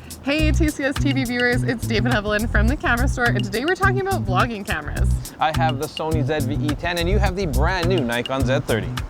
Hey TCS TV viewers, it's Dave and Evelyn from the camera store, and today we're talking about vlogging cameras. I have the Sony ZV-E10 and you have the brand new Nikon Z30.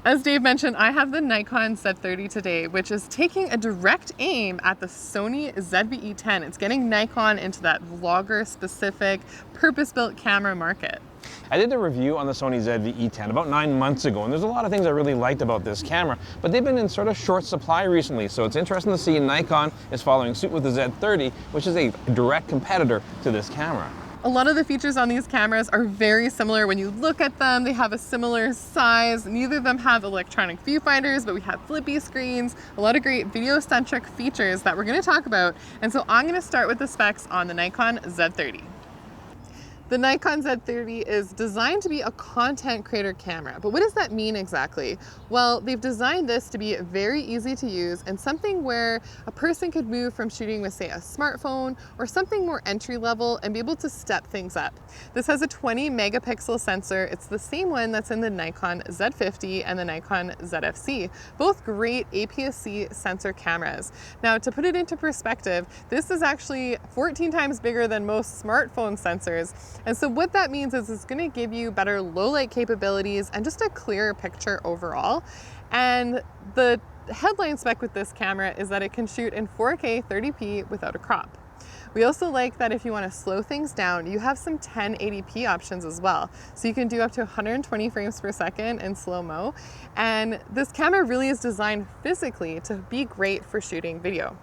As Dave mentioned, I have the Nikon Z30 today, which is taking a direct aim at the Sony ZV-E10. It's getting Nikon into that vlogger-specific, purpose-built camera market. I did a review on the Sony ZV-E10 about 9 months ago, and there's a lot of things I really liked about this camera, but they've been in sort of short supply recently, so it's interesting to see Nikon is following suit with the Z30, which is a direct competitor to this camera. A lot of the features on these cameras are very similar when you look at them. They have a similar size. Neither of them have electronic viewfinders, but we have flippy screens, a lot of great video-centric features that we're going to talk about. And so I'm going to start with the specs on the Nikon Z30. The Nikon Z30 is designed to be a content creator camera, but what does that mean exactly? Well, they've designed this to be very easy to use and something where a person could move from shooting with, say, a smartphone or something more entry level and be able to step things up. This has a 20 megapixel sensor. It's the same one that's in the Nikon Z50 and the Nikon ZFC, both great APS-C sensor cameras. Now, to put it into perspective, this is actually 14 times bigger than most smartphone sensors. And so what that means is it's going to give you better low light capabilities and just a clearer picture overall. And the headline spec with this camera is that it can shoot in 4K 30p without a crop. We also like that if you want to slow things down, you have some 1080p options as well. So you can do up to 120 frames per second in slow-mo. And this camera really is designed physically to be great for shooting video.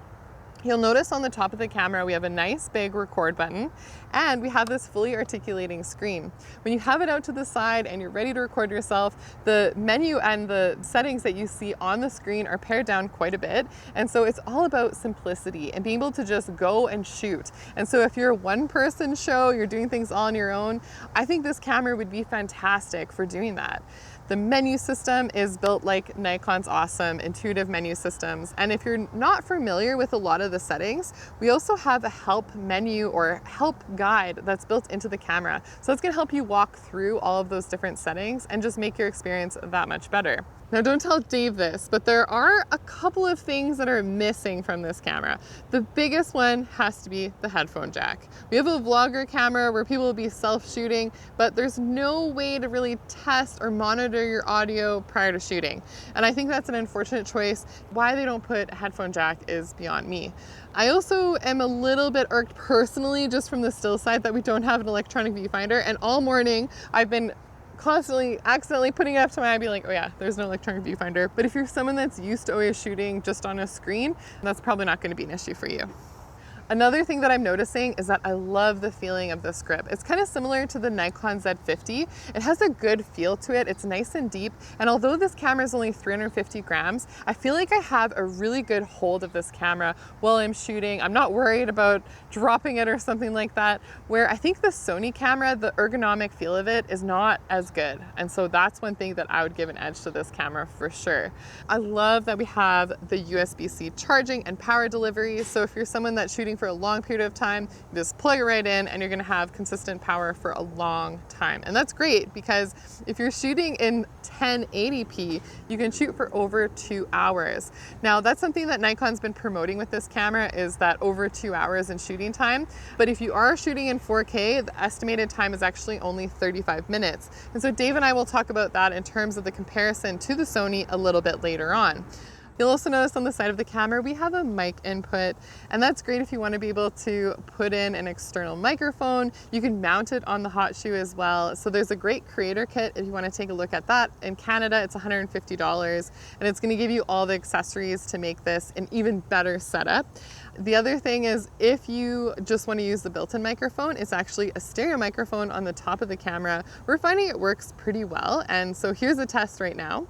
You'll notice on the top of the camera, we have a nice big record button, and we have this fully articulating screen. When you have it out to the side and you're ready to record yourself, the menu and the settings that you see on the screen are pared down quite a bit. And so it's all about simplicity and being able to just go and shoot. And so if you're a one-person show, you're doing things all on your own, I think this camera would be fantastic for doing that. The menu system is built like Nikon's awesome intuitive menu systems. And if you're not familiar with a lot of the settings, we also have a help menu or help guide that's built into the camera. So it's gonna help you walk through all of those different settings and just make your experience that much better. Now, don't tell Dave this, but there are a couple of things that are missing from this camera. The biggest one has to be the headphone jack. We have a vlogger camera where people will be self-shooting, but there's no way to really test or monitor your audio prior to shooting. And I think that's an unfortunate choice. Why they don't put a headphone jack is beyond me. I also am a little bit irked personally just from the still side that we don't have an electronic viewfinder, and all morning I've been constantly accidentally putting it up to my eye, being like, oh yeah, there's no electronic viewfinder. But if you're someone that's used to always shooting just on a screen, that's probably not going to be an issue for you. Another thing that I'm noticing is that I love the feeling of this grip. It's kind of similar to the Nikon Z50. It has a good feel to it. It's nice and deep. And although this camera is only 350 grams, I feel like I have a really good hold of this camera while I'm shooting. I'm not worried about dropping it or something like that, where I think the Sony camera, the ergonomic feel of it is not as good. And so that's one thing that I would give an edge to this camera for sure. I love that we have the USB-C charging and power delivery. So if you're someone that's shooting for a long period of time, you just plug it right in and you're gonna have consistent power for a long time. And that's great because if you're shooting in 1080p, you can shoot for over 2 hours. Now that's something that Nikon's been promoting with this camera, is that over 2 hours in shooting time. But if you are shooting in 4K, the estimated time is actually only 35 minutes. And so Dave and I will talk about that in terms of the comparison to the Sony a little bit later on. You'll also notice on the side of the camera, we have a mic input, and that's great if you want to be able to put in an external microphone. You can mount it on the hot shoe as well. So there's a great creator kit if you want to take a look at that. In Canada, it's $150, and it's going to give you all the accessories to make this an even better setup. The other thing is, if you just want to use the built-in microphone, it's actually a stereo microphone on the top of the camera. We're finding it works pretty well, and so here's a test right now.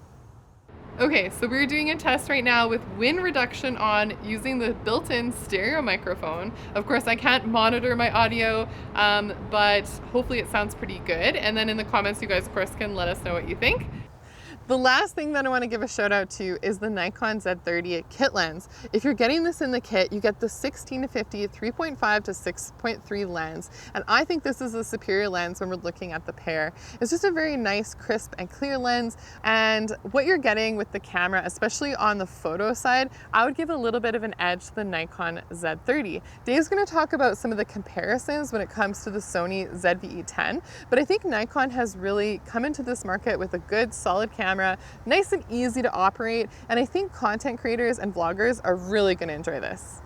Okay, so we're doing a test right now with wind reduction on using the built-in stereo microphone. Of course, I can't monitor my audio, but hopefully it sounds pretty good. And then in the comments, you guys, of course, can let us know what you think. The last thing that I want to give a shout out to is the Nikon Z30 kit lens. If you're getting this in the kit, you get the 16-50 3.5 to 6.3 lens, and I think this is a superior lens when we're looking at the pair. It's just a very nice, crisp and clear lens, and what you're getting with the camera, especially on the photo side, I would give a little bit of an edge to the Nikon Z30. Dave's going to talk about some of the comparisons when it comes to the Sony ZV-E10, but I think Nikon has really come into this market with a good, solid camera, nice and easy to operate, and I think content creators and vloggers are really going to enjoy this.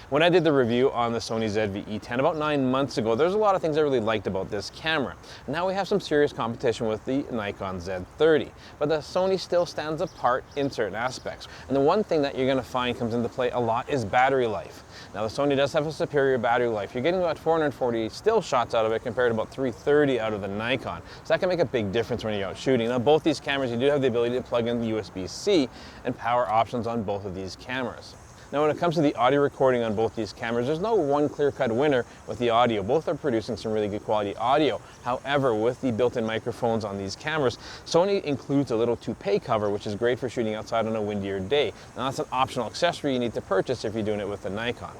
When I did the review on the Sony ZV-E10 about 9 months ago, there's a lot of things I really liked about this camera. Now we have some serious competition with the Nikon Z30, but the Sony still stands apart in certain aspects. And the one thing that you're going to find comes into play a lot is battery life. Now the Sony does have a superior battery life. You're getting about 440 still shots out of it compared to about 330 out of the Nikon. So that can make a big difference when you're out shooting. Now both these cameras, you do have the ability to plug in USB-C and power options on both of these cameras. Now when it comes to the audio recording on both these cameras, there's no one clear-cut winner with the audio. Both are producing some really good quality audio. However, with the built-in microphones on these cameras, Sony includes a little toupee cover, which is great for shooting outside on a windier day. Now that's an optional accessory you need to purchase if you're doing it with the Nikon.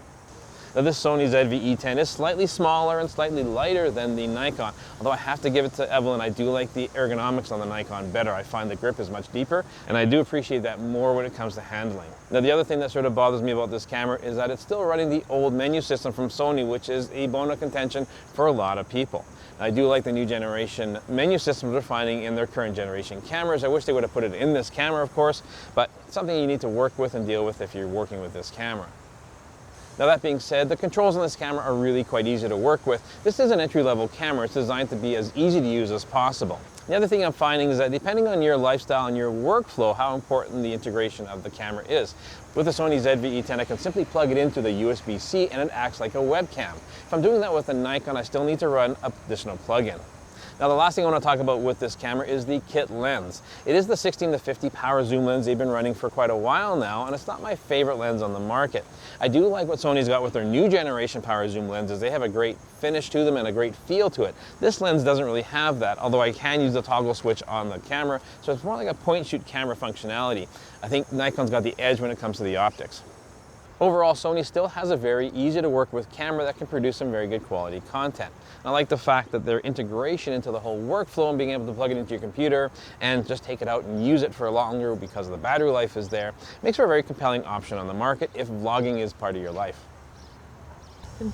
Now this Sony ZV-E10 is slightly smaller and slightly lighter than the Nikon, although I have to give it to Evelyn, I do like the ergonomics on the Nikon better. I find the grip is much deeper, and I do appreciate that more when it comes to handling. Now the other thing that sort of bothers me about this camera is that it's still running the old menu system from Sony, which is a bone of contention for a lot of people. I do like the new generation menu systems they're finding in their current generation cameras. I wish they would have put it in this camera, of course, but it's something you need to work with and deal with if you're working with this camera. Now that being said, the controls on this camera are really quite easy to work with. This is an entry-level camera. It's designed to be as easy to use as possible. The other thing I'm finding is that depending on your lifestyle and your workflow, how important the integration of the camera is. With the Sony ZV-E10, I can simply plug it into the USB-C and it acts like a webcam. If I'm doing that with a Nikon, I still need to run an additional plug-in. Now the last thing I want to talk about with this camera is the kit lens. It is the 16-50 power zoom lens they've been running for quite a while now, and it's not my favorite lens on the market. I do like what Sony's got with their new generation power zoom lenses. They have a great finish to them and a great feel to it. This lens doesn't really have that, although I can use the toggle switch on the camera, so it's more like a point shoot camera functionality. I think Nikon's got the edge when it comes to the optics. Overall, Sony still has a very easy to work with camera that can produce some very good quality content. And I like the fact that their integration into the whole workflow and being able to plug it into your computer and just take it out and use it for longer because the battery life is there makes for a very compelling option on the market if vlogging is part of your life.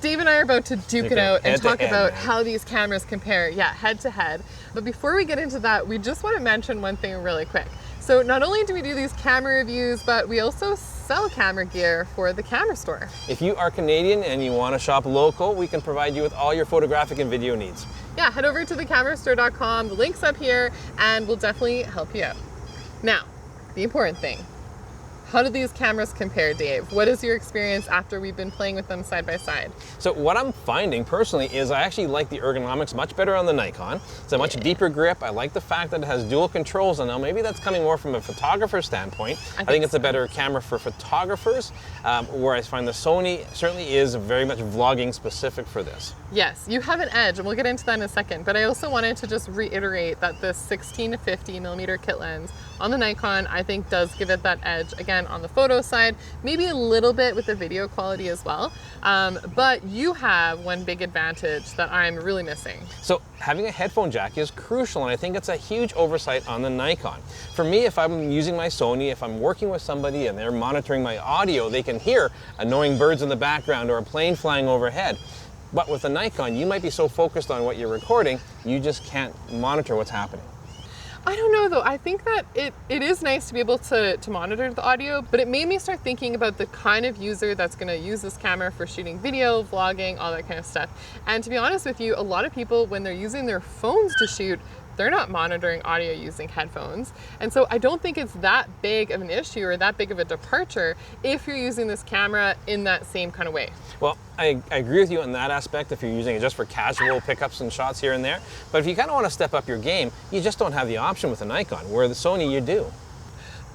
Dave and I are about to duke it out and talk about how these cameras compare, head to head. But before we get into that, we just want to mention one thing really quick. So not only do we do these camera reviews, but we also sell camera gear for the camera store. If you are Canadian and you want to shop local, we can provide you with all your photographic and video needs. Yeah, head over to thecamerastore.com, the link's up here, and we'll definitely help you out. Now, the important thing. How do these cameras compare, Dave? What is your experience after we've been playing with them side by side? So what I'm finding personally is I actually like the ergonomics much better on the Nikon. It's a much deeper grip. I like the fact that it has dual controls, and now maybe that's coming more from a photographer standpoint. I think it's a better camera for photographers, whereas I find the Sony certainly is very much vlogging specific for this. Yes, you have an edge, and we'll get into that in a second, but I also wanted to just reiterate that this 16-50mm kit lens on the Nikon, I think does give it that edge, again, on the photo side, maybe a little bit with the video quality as well, but you have one big advantage that I'm really missing. So having a headphone jack is crucial, and I think it's a huge oversight on the Nikon. For me, if I'm using my Sony, if I'm working with somebody and they're monitoring my audio, they can hear annoying birds in the background or a plane flying overhead. But with the Nikon, you might be so focused on what you're recording, you just can't monitor what's happening. I don't know though, I think that it is nice to be able to monitor the audio, but it made me start thinking about the kind of user that's gonna use this camera for shooting video, vlogging, all that kind of stuff. And to be honest with you, a lot of people, when they're using their phones to shoot, they're not monitoring audio using headphones. And so I don't think it's that big of an issue or that big of a departure if you're using this camera in that same kind of way. Well, I agree with you on that aspect if you're using it just for casual pickups and shots here and there. But if you kind of want to step up your game, you just don't have the option with a Nikon, where the Sony you do.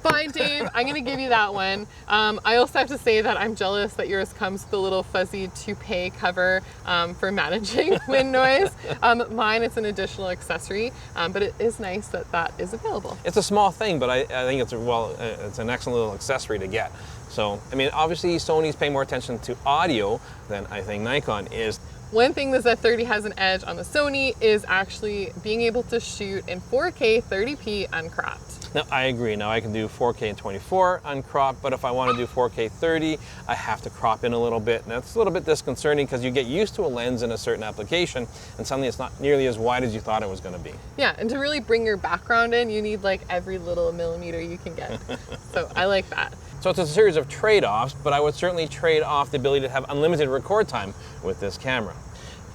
Fine, Dave, I'm gonna give you that one. I also have to say that I'm jealous that yours comes with a little fuzzy toupee cover for managing wind noise. Mine, it's an additional accessory, but it is nice that that is available. It's a small thing, but I think it's it's an excellent little accessory to get. So, I mean, obviously Sony's paying more attention to audio than I think Nikon is. One thing the Z30 has an edge on the Sony is actually being able to shoot in 4K 30p uncropped. Now, I agree. Now, I can do 4K and 24 uncropped, but if I want to do 4K 30, I have to crop in a little bit. And that's a little bit disconcerting because you get used to a lens in a certain application, and suddenly it's not nearly as wide as you thought it was going to be. Yeah, and to really bring your background in, you need like every little millimeter you can get. So I like that. So it's a series of trade-offs, but I would certainly trade off the ability to have unlimited record time with this camera.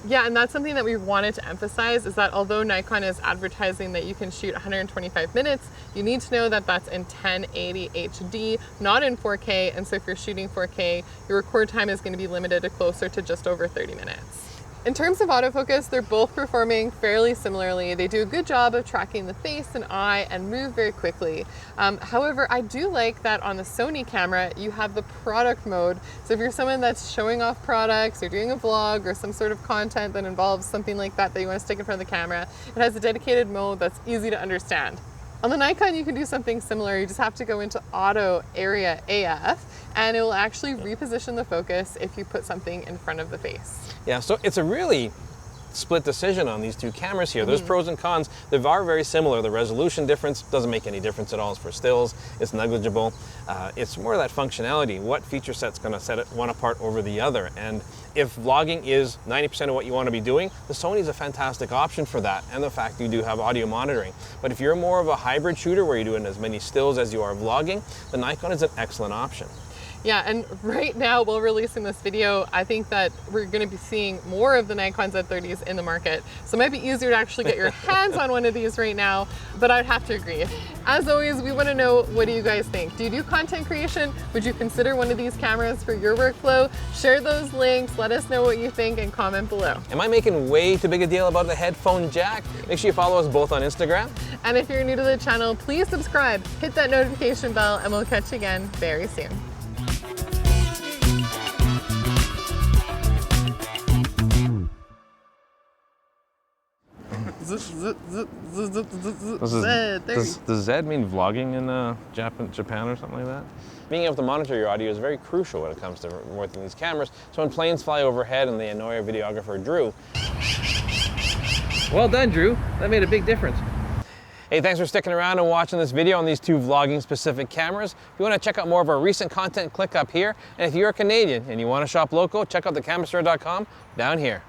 Yeah, and that's something that we wanted to emphasize, is that although Nikon is advertising that you can shoot 125 minutes, you need to know that that's in 1080 HD, not in 4K. And so if you're shooting 4K, your record time is going to be limited to closer to just over 30 minutes. In terms of autofocus, they're both performing fairly similarly. They do a good job of tracking the face and eye and move very quickly. However, I do like that on the Sony camera, you have the product mode. So if you're someone that's showing off products or doing a vlog or some sort of content that involves something like that you want to stick in front of the camera, it has a dedicated mode that's easy to understand. On the Nikon, you can do something similar. You just have to go into Auto Area AF, and it will actually reposition the focus if you put something in front of the face. Yeah, so it's a really split decision on these two cameras here. There's pros and cons. They are very similar. The resolution difference doesn't make any difference at all. It's for stills. It's negligible. It's more that functionality. What feature set's going to set it one apart over the other? And if vlogging is 90% of what you want to be doing, the Sony's a fantastic option for that, and the fact you do have audio monitoring. But if you're more of a hybrid shooter where you're doing as many stills as you are vlogging, the Nikon is an excellent option. Yeah, and right now, while releasing this video, I think that we're going to be seeing more of the Nikon Z30s in the market. So it might be easier to actually get your hands on one of these right now, but I'd have to agree. As always, we want to know, what do you guys think? Do you do content creation? Would you consider one of these cameras for your workflow? Share those links, let us know what you think, and comment below. Am I making way too big a deal about the headphone jack? Make sure you follow us both on Instagram. And if you're new to the channel, please subscribe, hit that notification bell, and we'll catch you again very soon. Does Z mean vlogging in Japan or something like that? Being able to monitor your audio is very crucial when it comes to working these cameras. So when planes fly overhead and they annoy our videographer, Drew. Well done, Drew. That made a big difference. Hey, thanks for sticking around and watching this video on these two vlogging specific cameras. If you want to check out more of our recent content, click up here. And if you're a Canadian and you want to shop local, check out thecamerastore.com down here.